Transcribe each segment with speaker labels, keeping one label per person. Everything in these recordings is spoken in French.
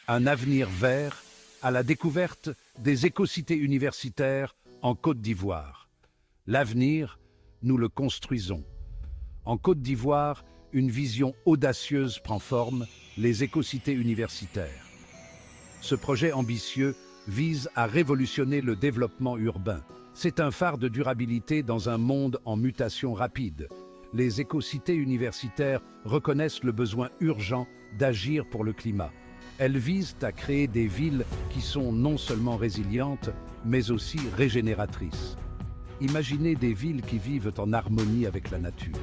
Speaker 1: Un avenir vert à la découverte des écocités universitaires en Côte d'Ivoire. L'avenir, nous le construisons. En Côte d'Ivoire, une vision audacieuse prend forme, les écocités universitaires. Ce projet ambitieux vise à révolutionner le développement urbain. C'est un phare de durabilité dans un monde en mutation rapide. Les écocités universitaires reconnaissent le besoin urgent d'agir pour le climat. Elles visent à créer des villes qui sont non seulement résilientes, mais aussi régénératrices. Imaginez des villes qui vivent en harmonie avec la nature.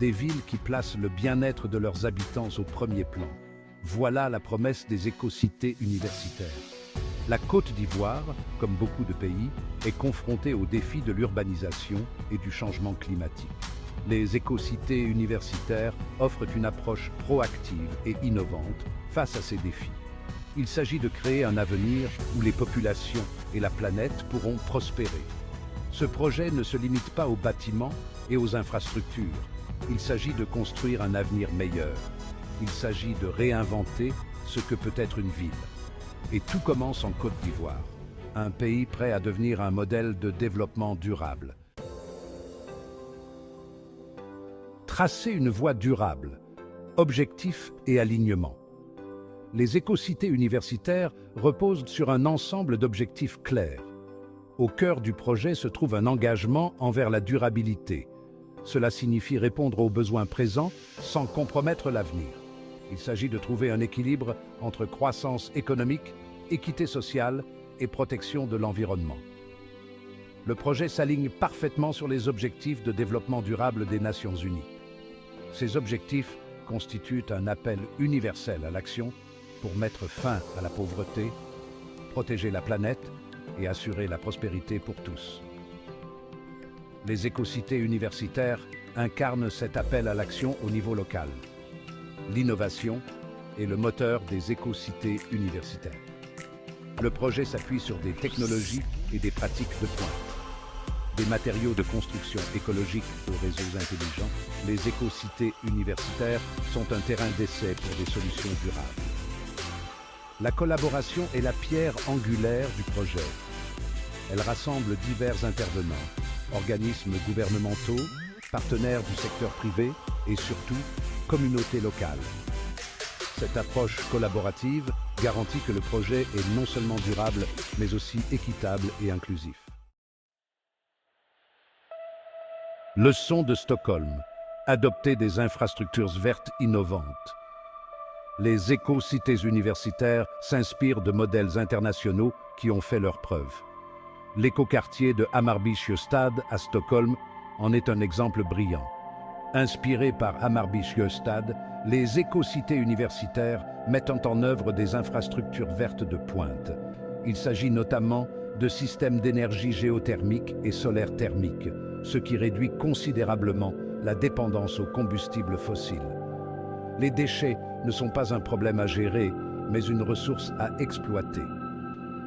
Speaker 1: Des villes qui placent le bien-être de leurs habitants au premier plan. Voilà la promesse des écocités universitaires. La Côte d'Ivoire, comme beaucoup de pays, est confrontée aux défis de l'urbanisation et du changement climatique. Les écocités universitaires offrent une approche proactive et innovante face à ces défis. Il s'agit de créer un avenir où les populations et la planète pourront prospérer. Ce projet ne se limite pas aux bâtiments et aux infrastructures. Il s'agit de construire un avenir meilleur. Il s'agit de réinventer ce que peut être une ville. Et tout commence en Côte d'Ivoire, un pays prêt à devenir un modèle de développement durable. Tracer une voie durable, objectifs et alignement. Les écocités universitaires reposent sur un ensemble d'objectifs clairs. Au cœur du projet se trouve un engagement envers la durabilité. Cela signifie répondre aux besoins présents sans compromettre l'avenir. Il s'agit de trouver un équilibre entre croissance économique, équité sociale et protection de l'environnement. Le projet s'aligne parfaitement sur les objectifs de développement durable des Nations Unies. Ces objectifs constituent un appel universel à l'action pour mettre fin à la pauvreté, protéger la planète et assurer la prospérité pour tous. Les écocités universitaires incarnent cet appel à l'action au niveau local. L'innovation est le moteur des écocités universitaires. Le projet s'appuie sur des technologies et des pratiques de pointe. Des matériaux de construction écologique aux réseaux intelligents, les écocités universitaires sont un terrain d'essai pour des solutions durables. La collaboration est la pierre angulaire du projet. Elle rassemble divers intervenants, organismes gouvernementaux, partenaires du secteur privé et surtout, communautés locales. Cette approche collaborative garantit que le projet est non seulement durable, mais aussi équitable et inclusif. Leçon de Stockholm. Adopter des infrastructures vertes innovantes. Les écocités universitaires s'inspirent de modèles internationaux qui ont fait leurs preuves. L'écoquartier de Hammarby Sjöstad à Stockholm en est un exemple brillant. Inspirés par Hammarby Sjöstad, les écocités universitaires mettent en œuvre des infrastructures vertes de pointe. Il s'agit notamment de systèmes d'énergie géothermique et solaire thermique, ce qui réduit considérablement la dépendance aux combustibles fossiles. Les déchets ne sont pas un problème à gérer, mais une ressource à exploiter.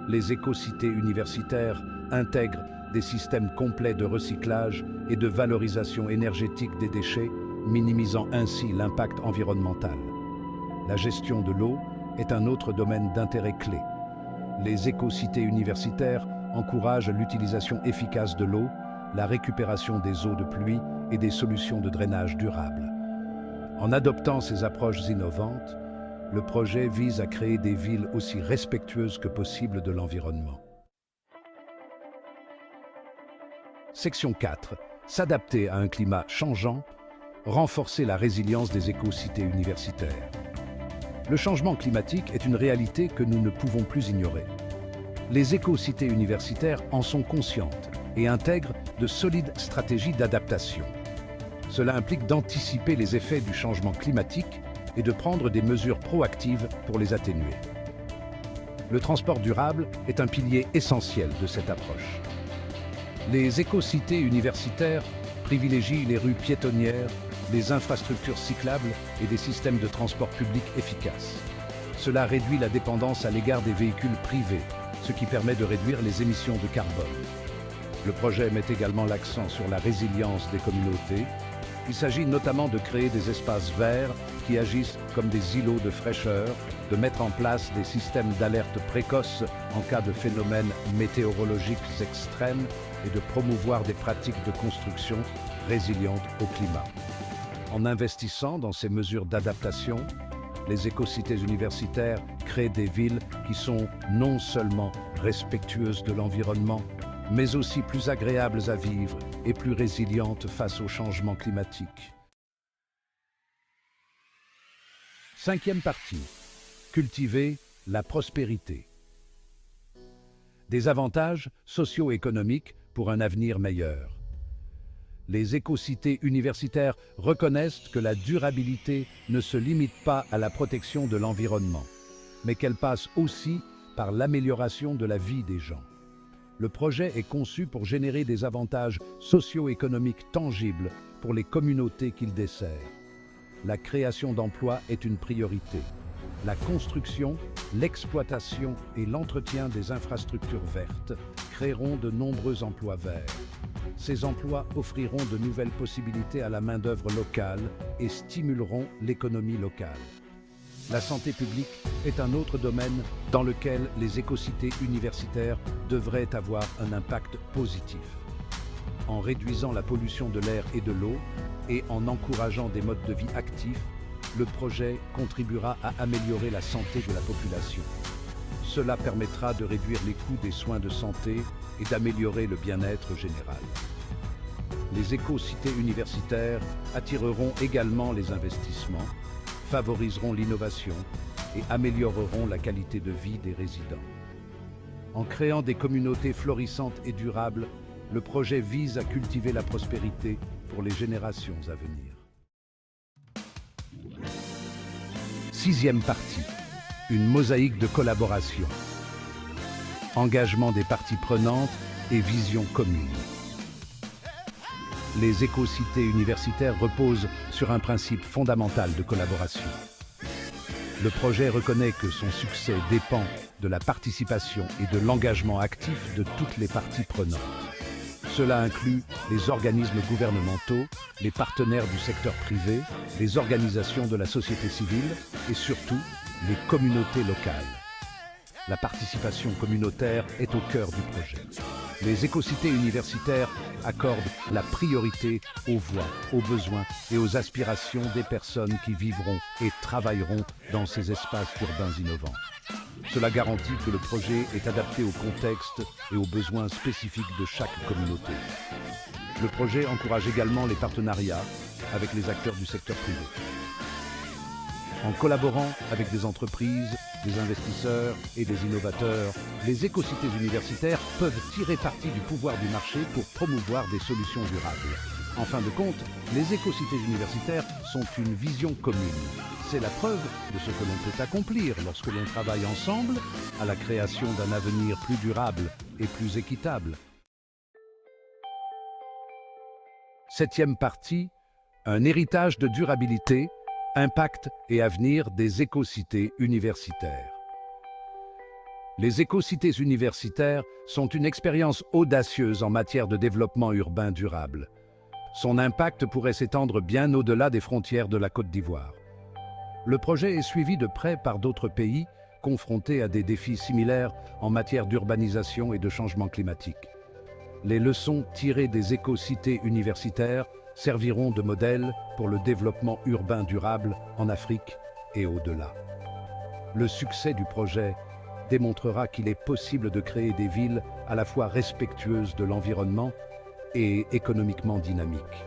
Speaker 1: Les écocités universitaires intègrent des systèmes complets de recyclage et de valorisation énergétique des déchets, minimisant ainsi l'impact environnemental. La gestion de l'eau est un autre domaine d'intérêt clé. Les écocités universitaires encouragent l'utilisation efficace de l'eau, la récupération des eaux de pluie et des solutions de drainage durables. En adoptant ces approches innovantes, le projet vise à créer des villes aussi respectueuses que possible de l'environnement. Section 4. S'adapter à un climat changeant, renforcer la résilience des écocités universitaires. Le changement climatique est une réalité que nous ne pouvons plus ignorer. Les écocités universitaires en sont conscientes et intègrent de solides stratégies d'adaptation. Cela implique d'anticiper les effets du changement climatique et de prendre des mesures proactives pour les atténuer. Le transport durable est un pilier essentiel de cette approche. Les écocités universitaires privilégient les rues piétonnières, les infrastructures cyclables et des systèmes de transport public efficaces. Cela réduit la dépendance à l'égard des véhicules privés, ce qui permet de réduire les émissions de carbone. Le projet met également l'accent sur la résilience des communautés. Il s'agit notamment de créer des espaces verts qui agissent comme des îlots de fraîcheur de mettre en place des systèmes d'alerte précoce en cas de phénomènes météorologiques extrêmes et de promouvoir des pratiques de construction résilientes au climat. En investissant dans ces mesures d'adaptation, les écocités universitaires créent des villes qui sont non seulement respectueuses de l'environnement, mais aussi plus agréables à vivre et plus résilientes face au changement climatique. Cinquième partie. Cultiver la prospérité. Des avantages socio-économiques pour un avenir meilleur. Les écocités universitaires reconnaissent que la durabilité ne se limite pas à la protection de l'environnement, mais qu'elle passe aussi par l'amélioration de la vie des gens. Le projet est conçu pour générer des avantages socio-économiques tangibles pour les communautés qu'il dessert. La création d'emplois est une priorité. La construction, l'exploitation et l'entretien des infrastructures vertes créeront de nombreux emplois verts. Ces emplois offriront de nouvelles possibilités à la main-d'œuvre locale et stimuleront l'économie locale. La santé publique est un autre domaine dans lequel les écocités universitaires devraient avoir un impact positif. En réduisant la pollution de l'air et de l'eau et en encourageant des modes de vie actifs, le projet contribuera à améliorer la santé de la population. Cela permettra de réduire les coûts des soins de santé et d'améliorer le bien-être général. Les écocités universitaires attireront également les investissements, favoriseront l'innovation et amélioreront la qualité de vie des résidents. En créant des communautés florissantes et durables, le projet vise à cultiver la prospérité pour les générations à venir. Sixième partie. Une mosaïque de collaboration. Engagement des parties prenantes et vision commune. Les écocités universitaires reposent sur un principe fondamental de collaboration. Le projet reconnaît que son succès dépend de la participation et de l'engagement actif de toutes les parties prenantes. Cela inclut les organismes gouvernementaux, les partenaires du secteur privé, les organisations de la société civile et surtout les communautés locales. La participation communautaire est au cœur du projet. Les écocités universitaires accordent la priorité aux voix, aux besoins et aux aspirations des personnes qui vivront et travailleront dans ces espaces urbains innovants. Cela garantit que le projet est adapté au contexte et aux besoins spécifiques de chaque communauté. Le projet encourage également les partenariats avec les acteurs du secteur privé. En collaborant avec des entreprises, des investisseurs et des innovateurs, les écocités universitaires peuvent tirer parti du pouvoir du marché pour promouvoir des solutions durables. En fin de compte, les écocités universitaires sont une vision commune. C'est la preuve de ce que l'on peut accomplir lorsque l'on travaille ensemble à la création d'un avenir plus durable et plus équitable. Septième partie, un héritage de durabilité, impact et avenir des écocités universitaires. Les écocités universitaires sont une expérience audacieuse en matière de développement urbain durable. Son impact pourrait s'étendre bien au-delà des frontières de la Côte d'Ivoire. Le projet est suivi de près par d'autres pays confrontés à des défis similaires en matière d'urbanisation et de changement climatique. Les leçons tirées des écocités universitaires serviront de modèle pour le développement urbain durable en Afrique et au-delà. Le succès du projet démontrera qu'il est possible de créer des villes à la fois respectueuses de l'environnement et économiquement dynamiques.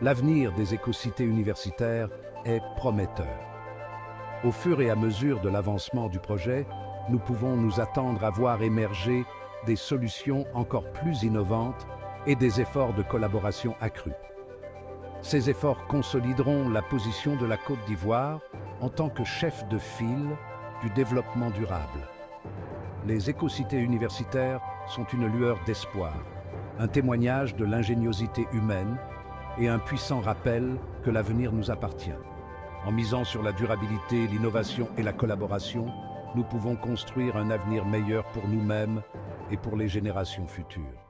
Speaker 1: L'avenir des écocités universitaires est prometteur. Au fur et à mesure de l'avancement du projet, nous pouvons nous attendre à voir émerger des solutions encore plus innovantes et des efforts de collaboration accrus. Ces efforts consolideront la position de la Côte d'Ivoire en tant que chef de file du développement durable. Les écocités universitaires sont une lueur d'espoir, un témoignage de l'ingéniosité humaine et un puissant rappel que l'avenir nous appartient. En misant sur la durabilité, l'innovation et la collaboration, nous pouvons construire un avenir meilleur pour nous-mêmes et pour les générations futures.